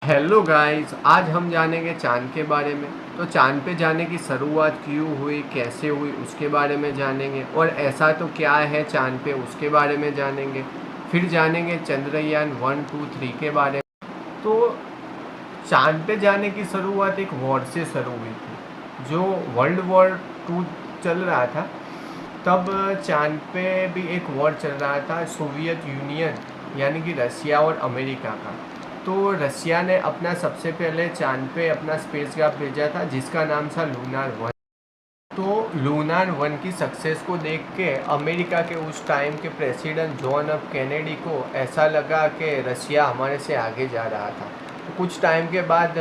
Hello guys, आज हम जानेंगे चाँद के बारे में। तो चाँद पे जाने की शुरुआत क्यों हुई, कैसे हुई, उसके बारे में जानेंगे। और ऐसा तो क्या है चाँद पे, उसके बारे में जानेंगे। फिर जानेंगे चंद्रयान 1, 2, 3 के बारे में। तो चाँद पे जाने की शुरुआत एक वॉर से शुरू हुई थी। जो वर्ल्ड वॉर 2 चल रहा था, तब चाँद पे भी एक वॉर चल रहा था, सोवियत यूनियन यानी कि रसिया और अमेरिका का। तो रसिया ने अपना सबसे पहले चाँद पे अपना स्पेसक्राफ्ट भेजा था, जिसका नाम था लूनार 1। तो लूनार 1 की सक्सेस को देख के अमेरिका के उस टाइम के प्रेसिडेंट जॉन एफ कैनेडी को ऐसा लगा कि रसिया हमारे से आगे जा रहा था। तो कुछ टाइम के बाद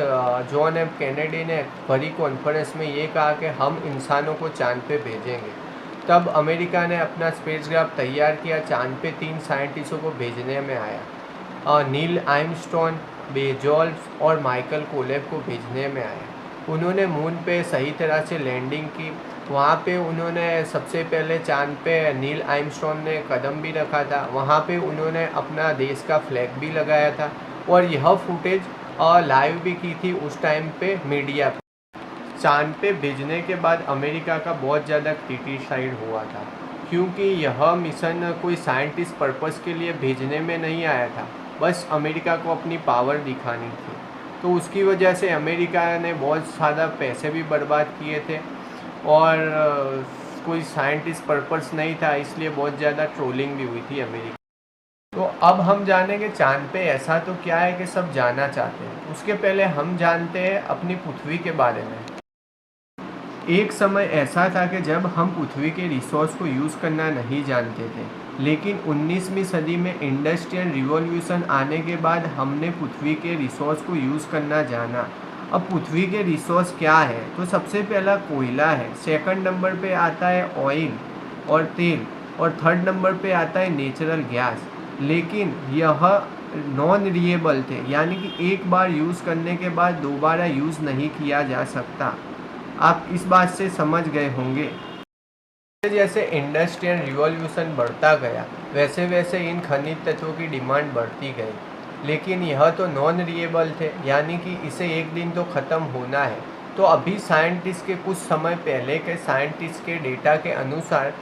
जॉन एफ कैनेडी ने बड़ी कॉन्फ्रेंस में ये कहा कि हम इंसानों को चाँद पे भेजेंगे। तब अमेरिका ने अपना स्पेसक्राफ्ट तैयार किया। चाँद पे 3 साइंटिस्टों को भेजने में आया, नील आर्मस्ट्रॉन्ग, बेजोस और माइकल कोलेब को भेजने में आया। उन्होंने मून पे सही तरह से लैंडिंग की। वहाँ पे उन्होंने सबसे पहले चाँद पे नील आर्मस्ट्रॉन्ग ने कदम भी रखा था। वहाँ पे उन्होंने अपना देश का फ्लैग भी लगाया था और यह फुटेज लाइव भी की थी उस टाइम पे मीडिया पे। चाँद पे भेजने के बाद अमेरिका का बहुत ज़्यादा क्रिटिसाइड हुआ था, क्योंकि यह मिशन कोई साइंटिस्ट पर्पस के लिए भेजने में नहीं आया था, बस अमेरिका को अपनी पावर दिखानी थी। तो उसकी वजह से अमेरिका ने बहुत ज़्यादा पैसे भी बर्बाद किए थे और कोई साइंटिस्ट पर्पस नहीं था, इसलिए बहुत ज़्यादा ट्रोलिंग भी हुई थी अमेरिका। तो अब हम जानेंगे चाँद पे ऐसा तो क्या है कि सब जानना चाहते हैं। उसके पहले हम जानते हैं अपनी पृथ्वी के बारे में। एक समय ऐसा था कि जब हम पृथ्वी के रिसोर्स को यूज़ करना नहीं जानते थे, लेकिन 19वीं सदी में इंडस्ट्रियल रिवॉल्यूशन आने के बाद हमने पृथ्वी के रिसोर्स को यूज़ करना जाना। अब पृथ्वी के रिसोर्स क्या है, तो सबसे पहला कोयला है, सेकंड नंबर पे आता है ऑयल और तेल, और थर्ड नंबर पे आता है नेचुरल गैस। लेकिन यह नॉन रिन्यूएबल थे, यानी कि एक बार यूज़ करने के बाद दोबारा यूज़ नहीं किया जा सकता। आप इस बात से समझ गए होंगे। जैसे इंडस्ट्रियल रिवॉल्यूशन बढ़ता गया, वैसे वैसे इन खनिज तत्वों की डिमांड बढ़ती गई, लेकिन यह तो नॉन रिन्यूएबल थे, यानी कि इसे एक दिन तो ख़त्म होना है। तो अभी साइंटिस्ट के कुछ समय पहले के साइंटिस्ट के डेटा के अनुसार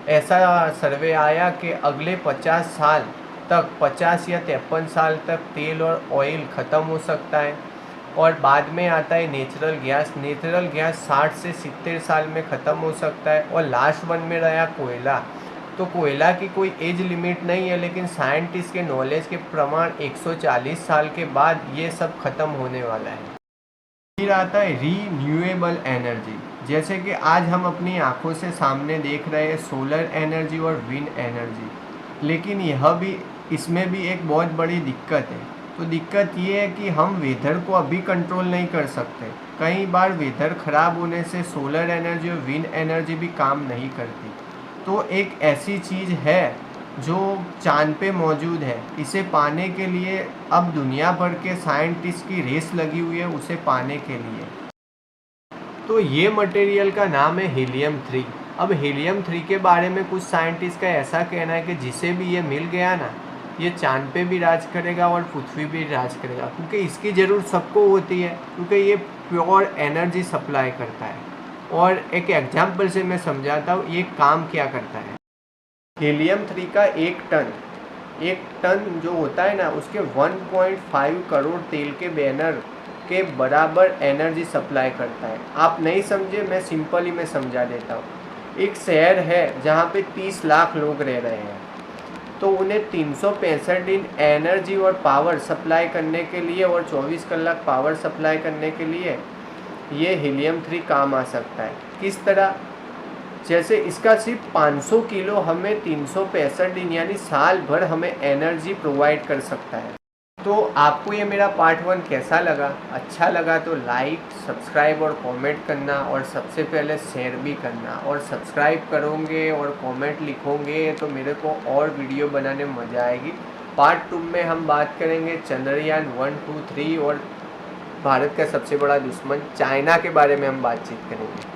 ऐसा सर्वे आया कि अगले 50 साल तक, 50 या 53 साल तक तेल और ऑयल ख़त्म हो सकता है। और बाद में आता है नेचुरल गैस। नेचुरल गैस 60 से 70 साल में ख़त्म हो सकता है। और लास्ट वन में रहा कोयला। तो कोयला की कोई एज लिमिट नहीं है, लेकिन साइंटिस्ट के नॉलेज के प्रमाण 140 साल के बाद ये सब ख़त्म होने वाला है। फिर आता है रीन्यूएबल एनर्जी, जैसे कि आज हम अपनी आंखों से सामने देख रहे हैं सोलर एनर्जी और विंड एनर्जी। लेकिन इसमें भी एक बहुत बड़ी दिक्कत है। तो दिक्कत ये है कि हम वेदर को अभी कंट्रोल नहीं कर सकते। कई बार वेदर ख़राब होने से सोलर एनर्जी और विंड एनर्जी भी काम नहीं करती। तो एक ऐसी चीज़ है जो चाँद पे मौजूद है, इसे पाने के लिए अब दुनिया भर के साइंटिस्ट की रेस लगी हुई है उसे पाने के लिए। तो ये मटेरियल का नाम है हीलियम 3। अब हीलियम 3 के बारे में कुछ साइंटिस्ट का ऐसा कहना है कि जिसे भी ये मिल गया ना, ये चाँद पे भी राज करेगा और पृथ्वी भी राज करेगा, क्योंकि इसकी ज़रूरत सबको होती है, क्योंकि ये प्योर एनर्जी सप्लाई करता है। और एक एग्जाम्पल से मैं समझाता हूँ ये काम क्या करता है। हीलियम 3 का एक टन जो होता है ना, उसके 1.5 करोड़ तेल के बैनर के बराबर एनर्जी सप्लाई करता है। आप नहीं समझे, मैं सिंपली में समझा देता हूँ। एक शहर है जहाँ पे 30 लाख लोग रह रहे हैं, तो उन्हें 365 दिन एनर्जी और पावर सप्लाई करने के लिए और 24 कलाक पावर सप्लाई करने के लिए ये हीलियम 3 काम आ सकता है। किस तरह, जैसे इसका सिर्फ 500 किलो हमें 365 दिन यानी साल भर हमें एनर्जी प्रोवाइड कर सकता है। तो आपको ये मेरा पार्ट 1 कैसा लगा? अच्छा लगा तो लाइक, सब्सक्राइब और कमेंट करना, और सबसे पहले शेयर भी करना। और सब्सक्राइब करोगे और कमेंट लिखोगे तो मेरे को और वीडियो बनाने में मज़ा आएगी। पार्ट 2 में हम बात करेंगे चंद्रयान 1, 2, 3 और भारत का सबसे बड़ा दुश्मन चाइना के बारे में हम बातचीत करेंगे।